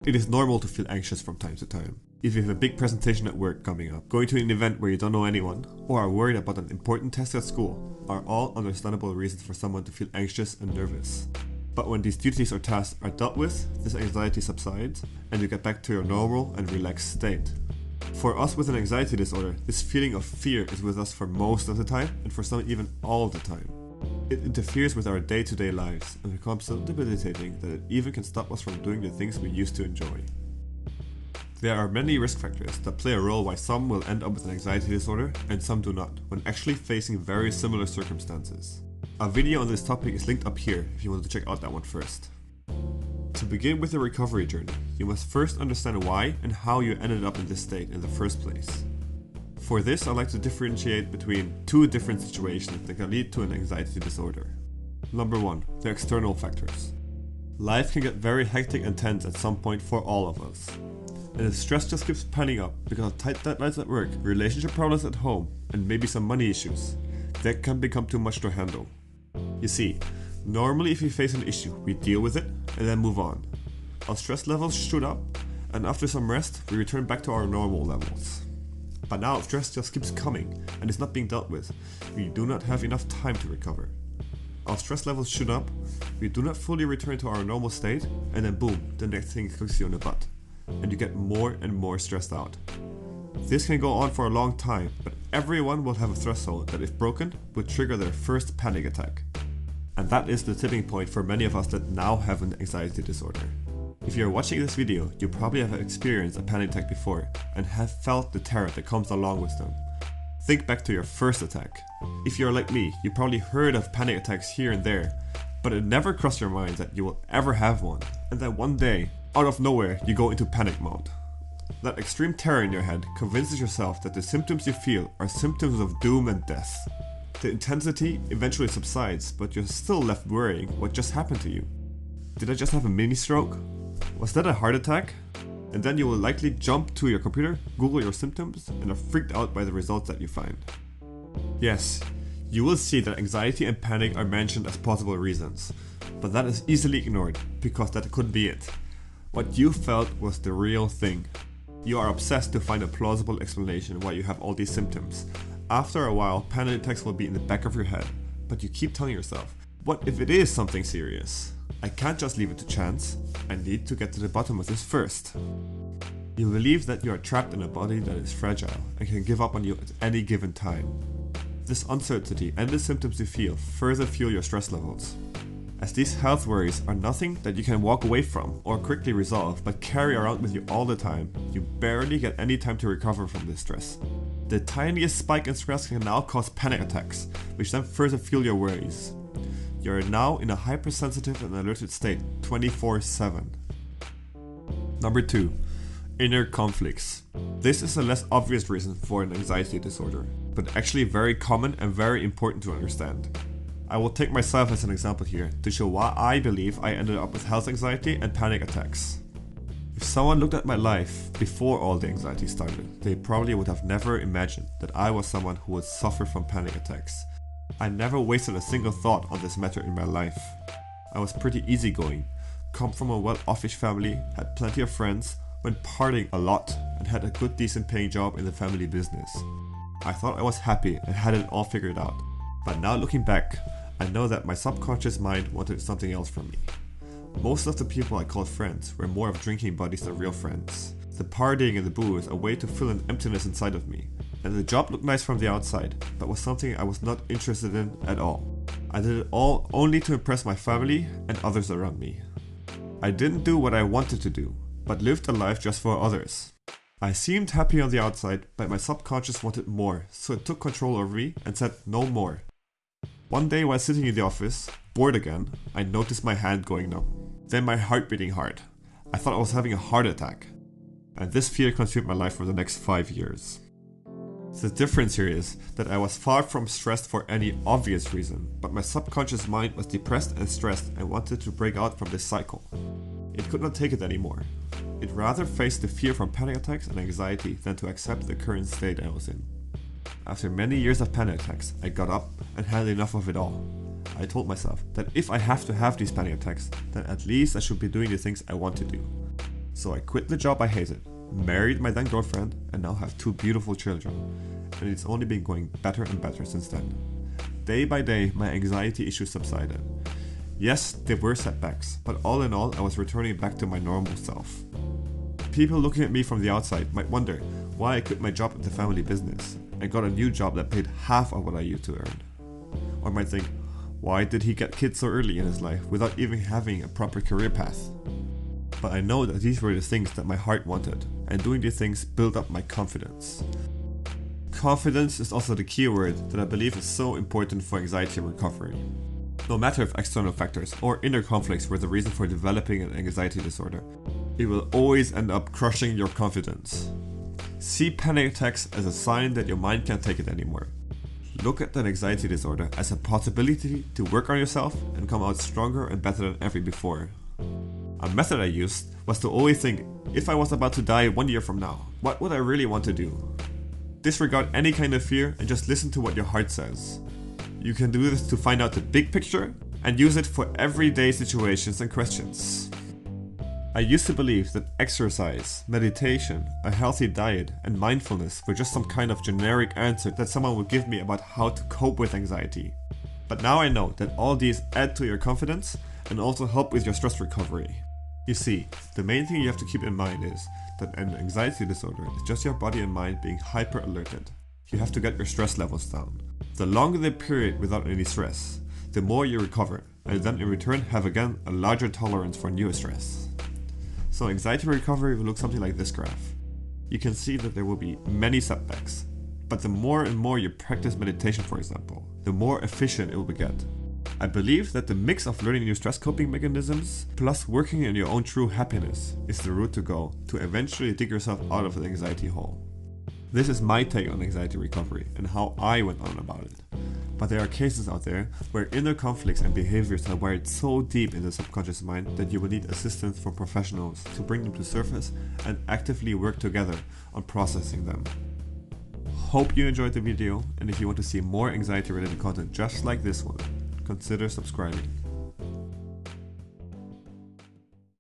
It is normal to feel anxious from time to time. If you have a big presentation at work coming up, going to an event where you don't know anyone, or are worried about an important test at school, are all understandable reasons for someone to feel anxious and nervous. But when these duties or tasks are dealt with, this anxiety subsides, and you get back to your normal and relaxed state. For us with an anxiety disorder, this feeling of fear is with us for most of the time, and for some even all the time. It interferes with our day-to-day lives and becomes so debilitating that it even can stop us from doing the things we used to enjoy. There are many risk factors that play a role why some will end up with an anxiety disorder and some do not, when actually facing very similar circumstances. A video on this topic is linked up here if you want to check out that one first. To begin with the recovery journey, you must first understand why and how you ended up in this state in the first place. For this, I like to differentiate between two different situations that can lead to an anxiety disorder. Number 1, the external factors. Life can get very hectic and tense at some point for all of us. And the stress just keeps piling up because of tight deadlines at work, relationship problems at home, and maybe some money issues. That can become too much to handle. You see, normally if we face an issue, we deal with it and then move on. Our stress levels shoot up, and after some rest, we return back to our normal levels. But now stress just keeps coming and is not being dealt with. We do not have enough time to recover. Our stress levels shoot up, we do not fully return to our normal state, and then boom, the next thing cooks you in the butt. And you get more and more stressed out. This can go on for a long time, but everyone will have a threshold that if broken, will trigger their first panic attack. And that is the tipping point for many of us that now have an anxiety disorder. If you're watching this video, you probably have experienced a panic attack before and have felt the terror that comes along with them. Think back to your first attack. If you're like me, you probably heard of panic attacks here and there, but it never crossed your mind that you will ever have one, and that one day, out of nowhere, you go into panic mode. That extreme terror in your head convinces yourself that the symptoms you feel are symptoms of doom and death. The intensity eventually subsides, but you're still left worrying what just happened to you. Did I just have a mini stroke? Was that a heart attack? And then you will likely jump to your computer, Google your symptoms, and are freaked out by the results that you find. Yes, you will see that anxiety and panic are mentioned as possible reasons, but that is easily ignored because that couldn't be it. What you felt was the real thing. You are obsessed to find a plausible explanation why you have all these symptoms. After a while, panic attacks will be in the back of your head, but you keep telling yourself, what if it is something serious? I can't just leave it to chance. I need to get to the bottom of this first. You believe that you are trapped in a body that is fragile and can give up on you at any given time. This uncertainty and the symptoms you feel further fuel your stress levels. As these health worries are nothing that you can walk away from or quickly resolve but carry around with you all the time, you barely get any time to recover from this stress. The tiniest spike in stress can now cause panic attacks, which then further fuel your worries. You are now in a hypersensitive and alerted state 24/7. Number 2. Inner conflicts. This is a less obvious reason for an anxiety disorder, but actually very common and very important to understand. I will take myself as an example here to show why I believe I ended up with health anxiety and panic attacks. If someone looked at my life before all the anxiety started, they probably would have never imagined that I was someone who would suffer from panic attacks. I never wasted a single thought on this matter in my life. I was pretty easygoing, come from a well-offish family, had plenty of friends, went partying a lot, and had a good decent paying job in the family business. I thought I was happy and had it all figured out. But now looking back, I know that my subconscious mind wanted something else from me. Most of the people I called friends were more of drinking buddies than real friends. The partying and the booze a way to fill an emptiness inside of me. And the job looked nice from the outside, but was something I was not interested in at all. I did it all only to impress my family and others around me. I didn't do what I wanted to do, but lived a life just for others. I seemed happy on the outside, but my subconscious wanted more, so it took control over me and said no more. One day while sitting in the office, bored again, I noticed my hand going numb. Then my heart beating hard. I thought I was having a heart attack. And this fear consumed my life for the next 5 years. The difference here is that I was far from stressed for any obvious reason, but my subconscious mind was depressed and stressed and wanted to break out from this cycle. It could not take it anymore. It rather faced the fear from panic attacks and anxiety than to accept the current state I was in. After many years of panic attacks, I got up and had enough of it all. I told myself that if I have to have these panic attacks, then at least I should be doing the things I want to do. So I quit the job I hated, married my then girlfriend, and now have 2 beautiful children. And it's only been going better and better since then. Day by day, my anxiety issues subsided. Yes, there were setbacks, but all in all, I was returning back to my normal self. People looking at me from the outside might wonder why I quit my job at the family business and got a new job that paid half of what I used to earn. Or might think, why did he get kids so early in his life without even having a proper career path? But I know that these were the things that my heart wanted, and doing these things built up my confidence. Confidence is also the key word that I believe is so important for anxiety recovery. No matter if external factors or inner conflicts were the reason for developing an anxiety disorder, it will always end up crushing your confidence. See panic attacks as a sign that your mind can't take it anymore. Look at an anxiety disorder as a possibility to work on yourself and come out stronger and better than ever before. A method I used was to always think, if I was about to die 1 year from now, what would I really want to do? Disregard any kind of fear and just listen to what your heart says. You can do this to find out the big picture and use it for everyday situations and questions. I used to believe that exercise, meditation, a healthy diet, and mindfulness were just some kind of generic answer that someone would give me about how to cope with anxiety. But now I know that all these add to your confidence and also help with your stress recovery. You see, the main thing you have to keep in mind is that an anxiety disorder is just your body and mind being hyper alerted. You have to get your stress levels down. The longer the period without any stress, the more you recover, and then in return have again a larger tolerance for new stress. So anxiety recovery will look something like this graph. You can see that there will be many setbacks, but the more and more you practice meditation, for example, the more efficient it will get. I believe that the mix of learning new stress coping mechanisms plus working on your own true happiness is the route to go to eventually dig yourself out of the anxiety hole. This is my take on anxiety recovery and how I went on about it. But there are cases out there where inner conflicts and behaviors are wired so deep in the subconscious mind that you will need assistance from professionals to bring them to surface and actively work together on processing them. Hope you enjoyed the video, and if you want to see more anxiety related content just like this one, consider subscribing.